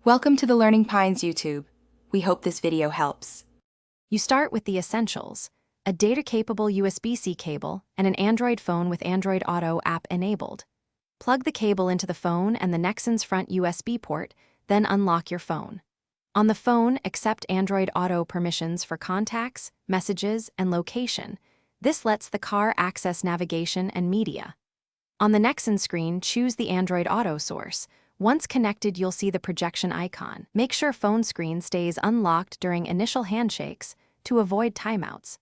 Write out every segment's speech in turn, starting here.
Welcome to the Learning Pines YouTube. We hope this video helps. You start with the essentials: a data-capable USB-C cable and an Android phone with Android Auto app enabled. Plug the cable into the phone and the Nexon's front USB port, then unlock your phone. On the phone, accept Android Auto permissions for contacts, messages, and location. This lets the car access navigation and media. On the Nexon screen, choose the Android Auto source. Once connected, you'll see the projection icon. Make sure phone screen stays unlocked during initial handshakes to avoid timeouts.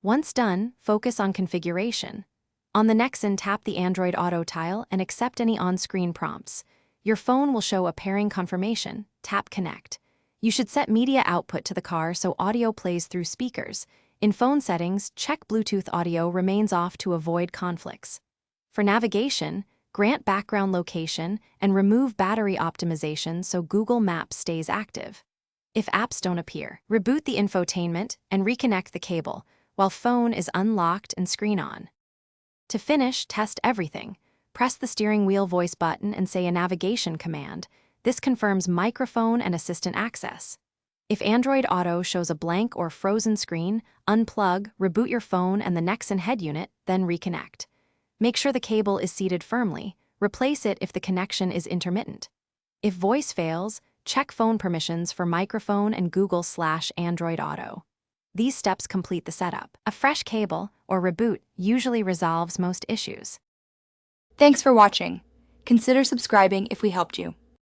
Once done, focus on configuration. On the Nexon, tap the Android Auto tile and accept any on-screen prompts. Your phone will show a pairing confirmation. Tap Connect. You should set media output to the car so audio plays through speakers. In phone settings, check Bluetooth audio remains off to avoid conflicts. For navigation, grant background location and remove battery optimization so Google Maps stays active. If apps don't appear, reboot the infotainment and reconnect the cable while phone is unlocked and screen on. To finish, test everything. Press the steering wheel voice button and say a navigation command. This confirms microphone and assistant access. If Android Auto shows a blank or frozen screen, unplug, reboot your phone and the Nexon head unit, then reconnect. Make sure the cable is seated firmly. Replace it if the connection is intermittent. If voice fails, check phone permissions for microphone and Google/Android Auto. These steps complete the setup. A fresh cable or reboot usually resolves most issues. Thanks for watching. Consider subscribing if we helped you.